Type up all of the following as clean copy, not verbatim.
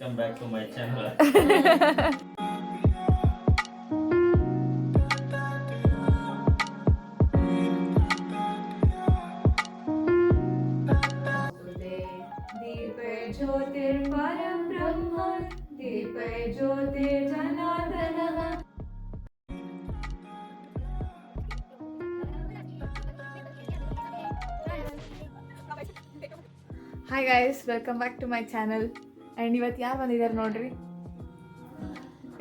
Welcome back to my channel. दीपे ज्योतिर्परं ब्रह्म दीपे ज्योतिर्जनार्दनः. Hi guys, welcome back to my channel. And ಇವತ್ತು ಯಾರು ಬಂದಿದ್ದಾರೆ ನೋಡ್ರಿ,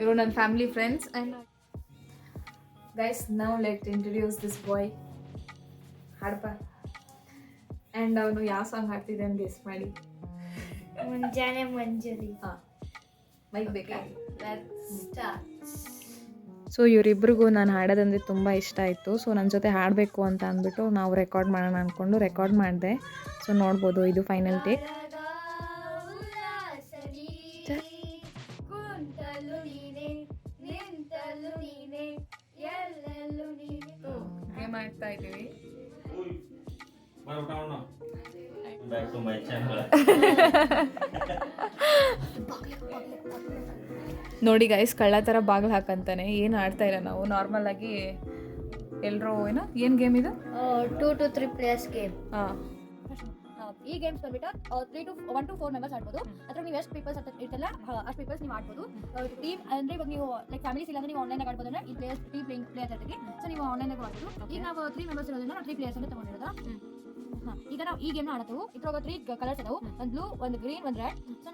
ಇವರು ನನ್ನ family friends. And guys, now let introduce this boy. ಹಾಡಪ್ಪ. ಆ್ಯಂಡ್ ಅವನು ಯಾವ ಸಾಂಗ್ ಹಾಡ್ತಿದ್ದೆ ಅಂತ ಗೆಸ್ ಮಾಡಿ. ಮುಂಜಾನೆ ಮಂಜರಿ. ಹಾಂ, ಮೈಕ್ ಬೇಕಾ? ಸೊ ಇವರಿಬ್ರಿಗೂ ನಾನು ಹಾಡೋದಂದರೆ ತುಂಬ ಇಷ್ಟ ಆಯಿತು. ಸೊ ನನ್ನ ಜೊತೆ ಹಾಡಬೇಕು ಅಂತ ಅಂದ್ಬಿಟ್ಟು ನಾವು ರೆಕಾರ್ಡ್ ಮಾಡೋಣ ಅಂದ್ಕೊಂಡು ರೆಕಾರ್ಡ್ ಮಾಡಿದೆ. ಸೊ ನೋಡ್ಬೋದು, ಇದು ಫೈನಲ್ ಟೇಕ್. ಗೇಮ್ ಆಡ್ತಾ ಇದ್ದೀವಿ. Back to my channel. ನೋಡಿ ಗೈಸ್, ಕಳ್ಳ ಥರ ಬಾಗಿಲು ಹಾಕಂತಾನೆ. ಏನು ಆಡ್ತಾ ಇಲ್ಲ ನಾವು, ನಾರ್ಮಲ್ ಆಗಿ ಎಲ್ಲರೂ ಏನೋ ಏನು ಗೇಮ್ ಇದು 2 to 3 players ಗೇಮ್. ಹಾಂ, ಈ ಗೇಮ್ಸ್ ಬಂದ್ಬಿಟ್ಟು 1 to 4 ಮೆಂಬರ್ಸ್ ಆಡ್ಬೋದು. ಅಥವಾ ನೀವು ಎಷ್ಟು ಪೀಪಲ್ಸ್ ಇರ್ತಲ್ಲ ಅಷ್ಟು ಪೀಪಲ್ಸ್ ನೀವು ಆಡ್ಬೋದು. ಟೀಮ್ ಅಂದರೆ ಇವಾಗ ನೀವು ಲೈಕ್ ಫ್ಯಾಮಿಲೀಸ್ ಇಲ್ಲ ಅಂದ್ರೆ ನೀವು ಆನ್ಲೈನ್ ಆಡ್ಬೋದು. ಅಂದ್ರೆ ಈ ಪ್ಲೇಯರ್ಸ್ ಪ್ಲೇಯರ್ಸ್ ಇರ್ತೀವಿ. ಸೊ ನೀವು ಆನ್ಲೈನ್ ಆಡ್ಬೋದು. ಈಗ ನಾವು 3 ಮೆಂಬರ್ಸ್ ಇರೋದ್ರಿಂದ ನಾವು 3 ಪ್ಲೇಯರ್ಸ್ ಅಂತ ತಗೊಂಡಿರೋದು. ಈಗ ನಾವು ಈ ಗೇಮ್ನ ಆಡತ್ತೀವಿ. ಇದ್ರಾಗ 3 ಕಲರ್ಸ್ ಅದಾವು, ಒಂದು ಬ್ಲೂ, ಒಂದು ಗ್ರೀನ್, ಒಂದು ರೆಡ್. ಸೊ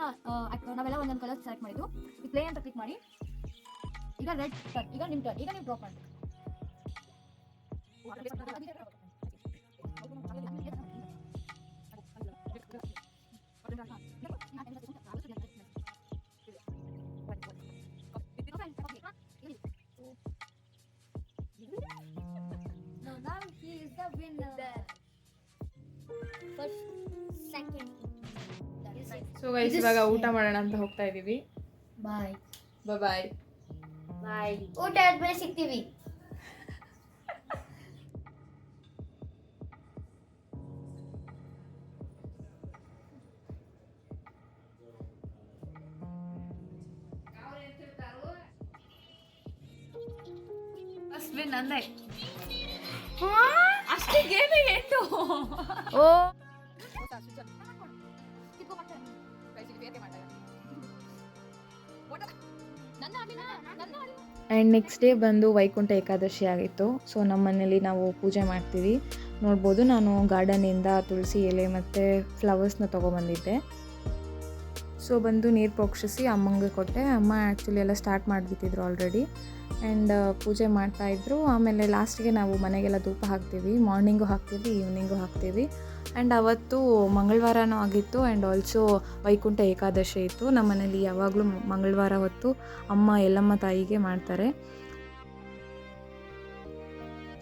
ನಾವೆಲ್ಲ ಒಂದೊಂದು ಕಲರ್ ಸೆಲೆಕ್ಟ್ ಮಾಡಿದ್ದು. ಈ ಪ್ಲೇ ಅಂತ ಕ್ಲಿಕ್ ಮಾಡಿ. ಈಗ ರೆಡ್ ಟರ್ನ್, ಈಗ ನಿಮ್ಮ ಟರ್ನ್. ಈಗ ನೀವು ಡ್ರಾಪ್ ಮಾಡಿ. Now he is the winner. First, second. So guys, ಇವಾಗ ಊಟ ಮಾಡೋಣ ಅಂತ ಹೋಗ್ತಾ ಇದ್ದೀವಿ. Bye. ಬಾಯ್. Bye. ಊಟ ಆದ್ಮೇಲೆ ಸಿಗ್ತೀವಿ. ಫಸ್ಟ್ ವಿನ್ ಅಂದೆ. ಅಷ್ಟೇ ಗೇಮೇ ಎಂಟು. ಓ ಆ್ಯಂಡ್ ನೆಕ್ಸ್ಟ್ ಡೇ ಬಂದು ವೈಕುಂಠ ಏಕಾದಶಿ ಆಗಿತ್ತು. ಸೊ ನಮ್ಮ ಮನೇಲಿ ನಾವು ಪೂಜೆ ಮಾಡ್ತೀವಿ. ನೋಡ್ಬೋದು, ನಾನು ಗಾರ್ಡನಿಂದ ತುಳಸಿ ಎಲೆ ಮತ್ತು ಫ್ಲವರ್ಸ್ನ ತೊಗೊಬಂದಿದ್ದೆ. ಸೊ ಬಂದು ನೀರು ಪ್ರೋಕ್ಷಿಸಿ ಅಮ್ಮಂಗೆ ಕೊಟ್ಟೆ. ಅಮ್ಮ ಆ್ಯಕ್ಚುಲಿ ಎಲ್ಲ ಸ್ಟಾರ್ಟ್ ಮಾಡಿಬಿಟ್ಟಿದ್ರು ಆಲ್ರೆಡಿ. ಆ್ಯಂಡ್ ಪೂಜೆ ಮಾಡ್ತಾಯಿದ್ರು. ಆಮೇಲೆ ಲಾಸ್ಟಿಗೆ ನಾವು ಮನೆಗೆಲ್ಲ ಧೂಪ ಹಾಕ್ತೀವಿ. ಮಾರ್ನಿಂಗು ಹಾಕ್ತೀವಿ, ಈವ್ನಿಂಗು ಹಾಕ್ತೀವಿ. ಆ್ಯಂಡ್ ಅವತ್ತು ಮಂಗಳವಾರನೂ ಆಗಿತ್ತು. ಆ್ಯಂಡ್ ಆಲ್ಸೋ ವೈಕುಂಠ ಏಕಾದಶಿ ಇತ್ತು. ನಮ್ಮ ಮನೇಲಿ ಯಾವಾಗಲೂ ಮಂಗಳವಾರ ಹೊತ್ತು ಅಮ್ಮ ಎಲ್ಲಮ್ಮ ತಾಯಿಗೆ ಮಾಡ್ತಾರೆ.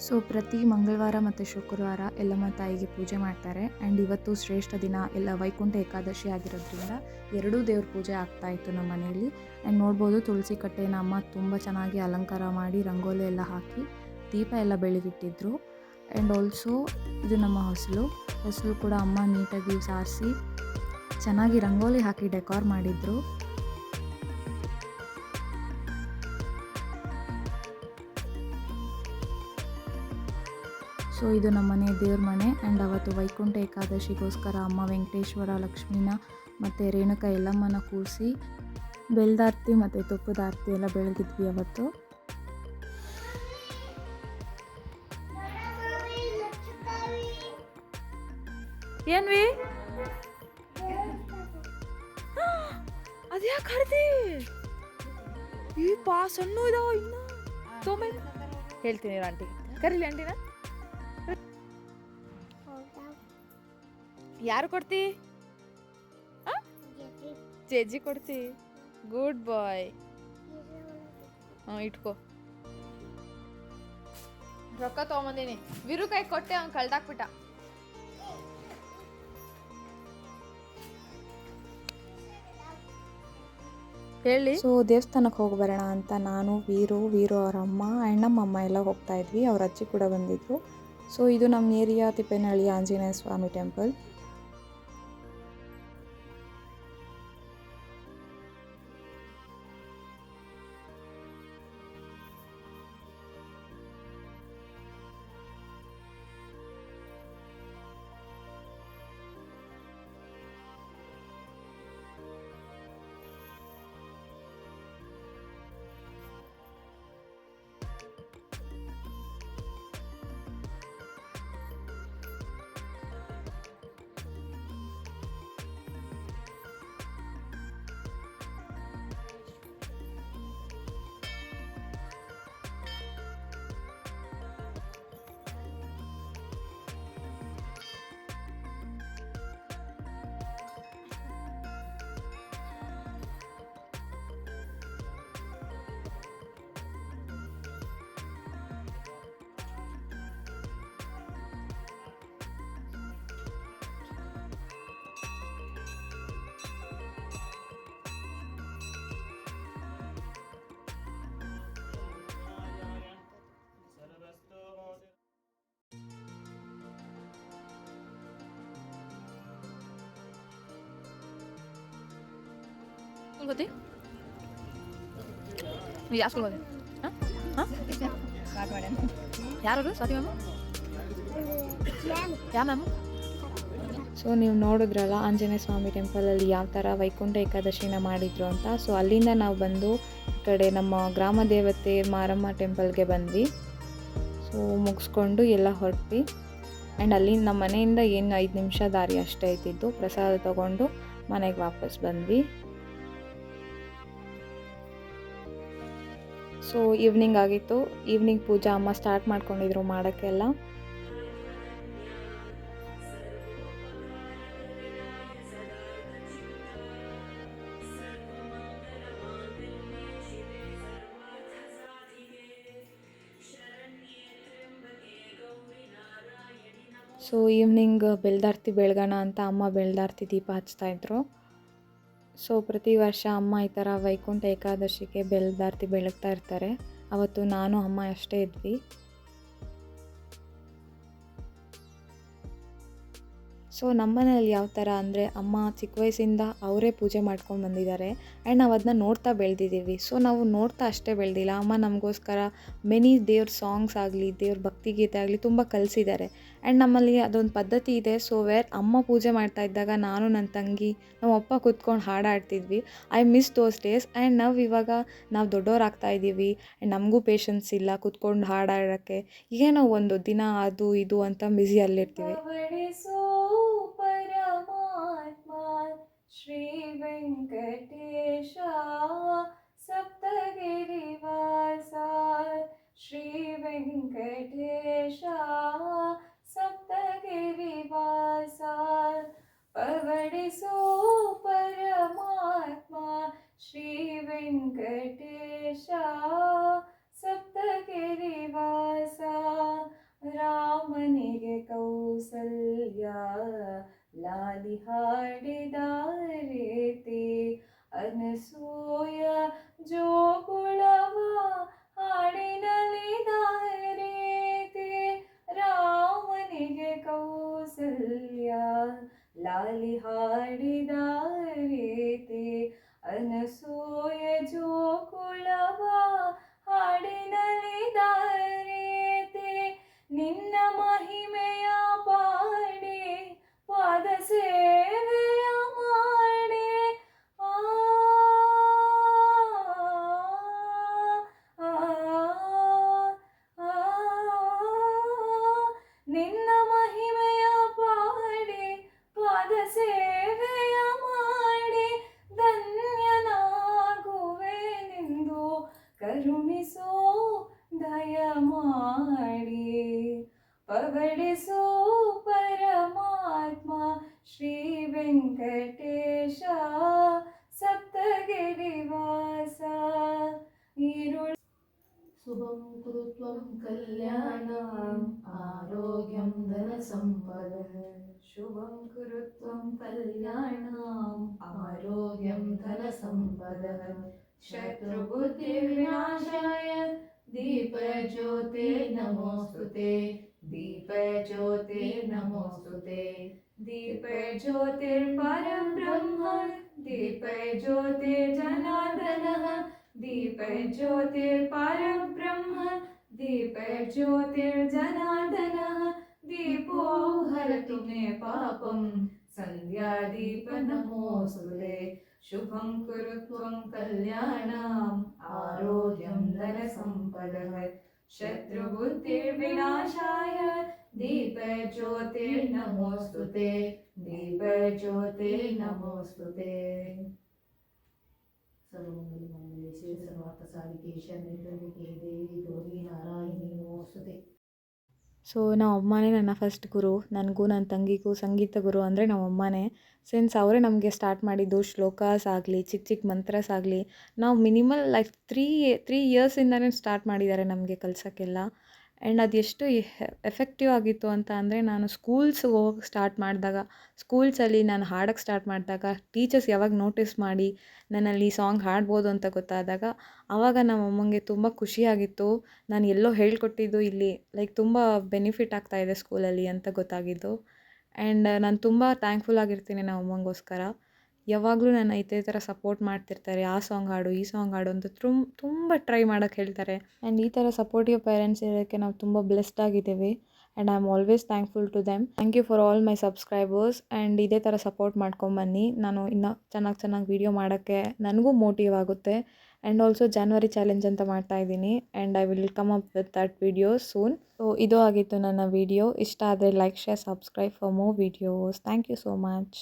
ಸೊ ಪ್ರತಿ ಮಂಗಳವಾರ ಮತ್ತು ಶುಕ್ರವಾರ ಎಲ್ಲಮ್ಮ ತಾಯಿಗೆ ಪೂಜೆ ಮಾಡ್ತಾರೆ. ಆ್ಯಂಡ್ ಇವತ್ತು ಶ್ರೇಷ್ಠ ದಿನ, ಎಲ್ಲ ವೈಕುಂಠ ಏಕಾದಶಿ ಆಗಿರೋದ್ರಿಂದ 2 ದೇವ್ರ ಪೂಜೆ ಆಗ್ತಾಯಿತ್ತು ನಮ್ಮ ಮನೆಯಲ್ಲಿ. ಆ್ಯಂಡ್ ನೋಡ್ಬೋದು, ತುಳಸಿ ಕಟ್ಟೆನ ಅಮ್ಮ ತುಂಬ ಚೆನ್ನಾಗಿ ಅಲಂಕಾರ ಮಾಡಿ ರಂಗೋಲಿ ಎಲ್ಲ ಹಾಕಿ ದೀಪ ಎಲ್ಲ ಬೆಳಗಿಟ್ಟಿದ್ರು. ಆ್ಯಂಡ್ ಆಲ್ಸೋ ಇದು ನಮ್ಮ ಹೊಸಲು ಕೂಡ ಅಮ್ಮ ನೀಟಾಗಿ ಸಾರಿಸಿ ಚೆನ್ನಾಗಿ ರಂಗೋಲಿ ಹಾಕಿ ಡೆಕೋರ್ ಮಾಡಿದ್ರು. ಸೊ ಇದು ನಮ್ಮ ಮನೆ ದೇವ್ರ ಮನೆ. ಆ್ಯಂಡ್ ಅವತ್ತು ವೈಕುಂಠ ಏಕಾದಶಿಗೋಸ್ಕರ ಅಮ್ಮ ವೆಂಕಟೇಶ್ವರ, ಲಕ್ಷ್ಮೀನ ಮತ್ತು ರೇಣುಕಾ ಎಲ್ಲಮ್ಮನ ಕೂರಿಸಿ ಬೆಲ್ದಾರ್ತಿ ಮತ್ತು ತುಪ್ಪದಾರ್ತಿ ಎಲ್ಲ ಬೆಳಗಿದ್ವಿ ಅವತ್ತು. ಏನ್ವಿ ಅದ್ಯಾಕೆ ಹಾಡ್ತಿ? ಈ ಸಣ್ಣ ಇದಾವ ಇನ್ನು ತೊಂಬೈ. ಹೇಳ್ತೀನಿ ಆಂಟಿ, ಕರೀಲಿ ಆಂಟಿನ. ಯಾರು ಕೊಡ್ತಿ? ಜೇಜಿ ಕೊಡ್ತಿ. ಗುಡ್ ಬಾಯ್. ಹಾಂ, ಇಟ್ಕೋ. ರೊಕ್ಕ ತೊಗೊಂಬಂದೀನಿ. ವಿರು ಕೈ ಕೊಟ್ಟೆ, ಅವ್ನು ಕಳ್ದಾಕ್ಬಿಟ್ಟ. ಹೇಳಿ. ಸೊ ದೇವಸ್ಥಾನಕ್ಕೆ ಹೋಗಿ ಬರೋಣ ಅಂತ ನಾನು, ವೀರು ಅವರ ಅಮ್ಮ ಆ್ಯಂಡ್ ನಮ್ಮ ಅಮ್ಮ ಎಲ್ಲ ಹೋಗ್ತಾ ಇದ್ವಿ. ಅವ್ರ ಅಜ್ಜಿ ಕೂಡ ಬಂದಿದ್ರು. ಸೊ ಇದು ನಮ್ಮ ಏರಿಯಾ ತಿಪ್ಪೇನಹಳ್ಳಿ ಆಂಜನೇಯ ಸ್ವಾಮಿ ಟೆಂಪಲ್. ಸ್ಕೂಲ್ ಹೋದಿ? ನೀವು ಯಾವ ಸ್ಕೂಲ್ ಹೋದಿ? ಹಾಂ ಯಾರು ಸ್ವಾತಿ ಮ್ಯಾಮು? ಯಾವ ಮ್ಯಾಮು? ಸೊ ನೀವು ನೋಡಿದ್ರಲ್ಲ ಆಂಜನೇಯ ಸ್ವಾಮಿ ಟೆಂಪಲಲ್ಲಿ ಯಾವ ಥರ ವೈಕುಂಠ ಏಕಾದಶಿನ ಮಾಡಿದ್ರು ಅಂತ. ಸೊ ಅಲ್ಲಿಂದ ನಾವು ಬಂದು ಈ ಕಡೆ ನಮ್ಮ ಗ್ರಾಮ ದೇವತೆ ಮಾರಮ್ಮ ಟೆಂಪಲ್ಗೆ ಬಂದ್ವಿ. ಸೊ ಮುಗಿಸ್ಕೊಂಡು ಎಲ್ಲ ಹೊರಟ್ವಿ. ಆ್ಯಂಡ್ ಅಲ್ಲಿ ನಮ್ಮ ಮನೆಯಿಂದ ಏನು 5 ನಿಮಿಷ ದಾರಿ ಅಷ್ಟೇ ಇದ್ದಿದ್ದು. ಪ್ರಸಾದ ತೊಗೊಂಡು ಮನೆಗೆ ವಾಪಸ್ ಬಂದ್ವಿ. ಸೊ ಈವ್ನಿಂಗ್ ಆಗಿತ್ತು. ಈವ್ನಿಂಗ್ ಪೂಜಾ ಅಮ್ಮ ಸ್ಟಾರ್ಟ್ ಮಾಡ್ಕೊಂಡಿದ್ರು ಮಾಡೋಕ್ಕೆಲ್ಲ. ಸೊ ಈವ್ನಿಂಗ್ ಬೆಳ್ದಾರ್ತಿ ಬೆಳಗೋಣ ಅಂತ ಅಮ್ಮ ಬೆಳ್ದಾರ್ತಿ ದೀಪ ಹಚ್ತಾಯಿದ್ರು. ಸೊ ಪ್ರತಿ ವರ್ಷ ಅಮ್ಮ ಈ ಥರ ವೈಕುಂಠ ಏಕಾದಶಿಗೆ ಬೆಳ್ದಾರ್ತಿ ಬೆಳಗ್ತಾ ಇರ್ತಾರೆ. ಅವತ್ತು ನಾನು ಅಮ್ಮ ಅಷ್ಟೇ ಇದ್ವಿ. ಸೊ ನಮ್ಮನೇಲಿ ಯಾವ ಥರ ಅಂದರೆ ಅಮ್ಮ ಚಿಕ್ಕ ವಯಸ್ಸಿಂದ ಅವರೇ ಪೂಜೆ ಮಾಡ್ಕೊಂಡು ಬಂದಿದ್ದಾರೆ. ಆ್ಯಂಡ್ ನಾವು ಅದನ್ನ ನೋಡ್ತಾ ಬೆಳೆದಿದ್ದೀವಿ. ಸೊ ನಾವು ನೋಡ್ತಾ ಅಷ್ಟೇ ಬೆಳೆದಿಲ್ಲ. ಅಮ್ಮ ನಮಗೋಸ್ಕರ ಮೆನಿ ದೇವ್ರ ಸಾಂಗ್ಸ್ ಆಗಲಿ, ದೇವ್ರ ಭಕ್ತಿಗೀತೆ ಆಗಲಿ ತುಂಬ ಕಲಿಸಿದ್ದಾರೆ. ಆ್ಯಂಡ್ ನಮ್ಮಲ್ಲಿ ಅದೊಂದು ಪದ್ಧತಿ ಇದೆ. ಸೊ ಅಮ್ಮ ಪೂಜೆ ಮಾಡ್ತಾ ಇದ್ದಾಗ ನಾನು ನನ್ನ ತಂಗಿ ನಮ್ಮ ಅಪ್ಪ ಕೂತ್ಕೊಂಡು ಹಾಡಾಡ್ತಿದ್ವಿ. I miss those days. And ನಾವು ದೊಡ್ಡವರಾಗ್ತಾ ಇದ್ದೀವಿ. ಆ್ಯಂಡ್ ನಮಗೂ ಪೇಷನ್ಸ್ ಇಲ್ಲ ಕೂತ್ಕೊಂಡು ಹಾಡಾಡೋಕ್ಕೆ. ಏನೋ ಒಂದು ದಿನ ಅದು ಇದು ಅಂತ ಬ್ಯುಸಿಯಲ್ಲಿರ್ತೀವಿ. ಶ್ರೀ ವೆಂಕಟೇಶ ಸಪ್ತಗಿರಿವಾಸ, ಶ್ರೀ ವೆಂಕಟೇಶ ಸಪ್ತಗಿರಿವಾಸ, ಪವಡಿಸೋ ಪರಮಾತ್ಮ ಶ್ರೀ ವೆಂಕಟೇಶ ಸಪ್ತಗಿರಿವಾಸ. ರಾಮನಿಗೆ ಕೌಸಲ್ಯ ಲಾಲಿ ಹಾಡಿದ ರೀತಿ, ಅನಸೂಯ ಜೋಗುಳವ ಹಾಡಿನಲಿದ ರೀತಿ. ರಾಮನಿಗೆ ಕೌಸಲ್ಯ ಲಾಲಿ ಹಾಡಿದ ರೀತಿ, ಅನಸೂಯ ಜೋಗುಳವ ಹಾಡಿನಲಿದ ರೀತಿ. ನಿನ್ನ ಮಹಿಮೆಯ ಪಾಡಿ ಪಾದ ಸೇವೆಯ ಮಾಡಿ, ನಿನ್ನ ಮಹಿಮೆಯ ಪಾಡಿ ಪಾದ ಸೇವೆಯ ಮಾಡಿ, ಧನ್ಯನಾಗುವೆನೆಂದು ಕರುಣಿಸೋ ದಯ ಮಾಡಿ. ಪವಡಿಸೋ ಪರಮಾತ್ಮ ಶ್ರೀ ವೆಂಕಟೇಶ ಸಪ್ತಗಿರಿವಾಸ. ಶುಭಂ ಕುರುತ್ವಂ ಕಲ್ಯಾಣಂ ಆರೋಗ್ಯಂ ಧನ ಸಂಪದಃ. ಶುಭಂ ಕುರುತ್ವಂ ಕಲ್ಯಾಣಂ ಆರೋಗ್ಯಂ ಧನ ಸಂಪದಃ. ಶತ್ರುಬುದ್ಧಿರ್ವಿನಾಶಾಯ ದೀಪಜ್ಯೋತೆ ನಮೋಸ್ತುತೆ. ದೀಪಜ್ಯೋತೆ ನಮೋಸ್ತುತೆ. दीपज्योतिर्परब्रह्म दीपज्योतिर्जनार्दनः दीपज्योतिर्परब्रह्म दीपज्योतिर्जनार्दनः दीपो हरतु मे पापं सन्ध्यादीप नमोऽस्तुते. शुभं कुरु त्वं कल्याणम् आरोग्यं धनसम्पदः. शत्रुबुद्धिर्विनाशाय दीपज्योतिर्नमोऽस्तुते. दीपज्योतिर्नमोऽस्तुते. सर्वमङ्गलमाङ्गल्ये शिवे सर्वार्थसाधिके शरण्ये त्र्यम्बके देवी गौरी नारायणी नमोऽस्तुते. ಸೊ ನಮ್ಮ ಅಮ್ಮನೇ ನನ್ನ ಫಸ್ಟ್ ಗುರು. ನನಗೂ ನನ್ನ ತಂಗಿಗೂ ಸಂಗೀತ ಗುರು ಅಂದರೆ ನಮ್ಮ ಅಮ್ಮನೇ. ಸಿನ್ಸ್ ಅವರೇ ನಮಗೆ ಸ್ಟಾರ್ಟ್ ಮಾಡಿದ್ದು ಶ್ಲೋಕಾಸ್ ಆಗಲಿ, ಚಿಕ್ಕ ಚಿಕ್ಕ ಮಂತ್ರಸ್ ಆಗಲಿ. ನಾವು ಮಿನಿಮಲ್ ಲೈಫ್ ತ್ರೀ ಇಯರ್ಸಿಂದನೇ ಸ್ಟಾರ್ಟ್ ಮಾಡಿದ್ದಾರೆ ನಮಗೆ ಕಲ್ಸೋಕ್ಕೆಲ್ಲ. ಆ್ಯಂಡ್ ಅದು ಎಷ್ಟು ಎಫೆಕ್ಟಿವ್ ಆಗಿತ್ತು ಅಂತ ಅಂದರೆ, ನಾನು ಸ್ಕೂಲ್ಸ್ಗೆ ಹೋಗೋಕ್ಕೆ ಸ್ಟಾರ್ಟ್ ಮಾಡಿದಾಗ, ಸ್ಕೂಲ್ಸಲ್ಲಿ ನಾನು ಹಾಡೋಕ್ಕೆ ಸ್ಟಾರ್ಟ್ ಮಾಡಿದಾಗ, ಟೀಚರ್ಸ್ ಯಾವಾಗ ನೋಟಿಸ್ ಮಾಡಿ ನನ್ನಲ್ಲಿ ಸಾಂಗ್ ಹಾಡ್ಬೋದು ಅಂತ ಗೊತ್ತಾದಾಗ, ಆವಾಗ ನಮ್ಮ ಅಮ್ಮಂಗೆ ತುಂಬ ಖುಷಿಯಾಗಿತ್ತು. ನಾನು ಎಲ್ಲೋ ಹೇಳ್ಕೊಟ್ಟಿದ್ದು ಇಲ್ಲಿ ಲೈಕ್ ತುಂಬ ಬೆನಿಫಿಟ್ ಆಗ್ತಾಯಿದೆ ಸ್ಕೂಲಲ್ಲಿ ಅಂತ ಗೊತ್ತಾಗಿದ್ದು. ಆ್ಯಂಡ್ ನಾನು ತುಂಬ ಥ್ಯಾಂಕ್ಫುಲ್ ಆಗಿರ್ತೀನಿ ನಮ್ಮ ಅಮ್ಮಂಗೋಸ್ಕರ. ಯಾವಾಗಲೂ ನನ್ನ ಇದೇ ಥರ ಸಪೋರ್ಟ್ ಮಾಡ್ತಿರ್ತಾರೆ. ಆ ಸಾಂಗ್ ಹಾಡು, ಈ ಸಾಂಗ್ ಹಾಡು ಅಂತ ತುಂಬ ಟ್ರೈ ಮಾಡೋಕ್ಕೆ ಹೇಳ್ತಾರೆ. ಆ್ಯಂಡ್ ಈ ಥರ ಸಪೋರ್ಟಿವ್ ಪೇರೆಂಟ್ಸ್ ಇರೋಕ್ಕೆ ನಾವು ತುಂಬ ಬ್ಲೆಸ್ಡ್ ಆಗಿದ್ದೀವಿ. And I am always thankful to them. Thank you for all my subscribers. And ಇದೇ ಥರ ಸಪೋರ್ಟ್ ಮಾಡ್ಕೊಂಬನ್ನಿ. ನಾನು ಇನ್ನೂ ಚೆನ್ನಾಗಿ ವೀಡಿಯೋ ಮಾಡೋಕ್ಕೆ ನನಗೂ ಮೋಟಿವ್ ಆಗುತ್ತೆ. ಆ್ಯಂಡ್ ಆಲ್ಸೋ ಜಾನ್ವರಿ ಚಾಲೆಂಜ್ ಅಂತ ಮಾಡ್ತಾ ಇದ್ದೀನಿ. And I will come up with that video soon. So ಇದು ಆಗಿತ್ತು ನನ್ನ ವಿಡಿಯೋ. ಇಷ್ಟ ಆದರೆ like, share, subscribe for more videos. Thank you so much.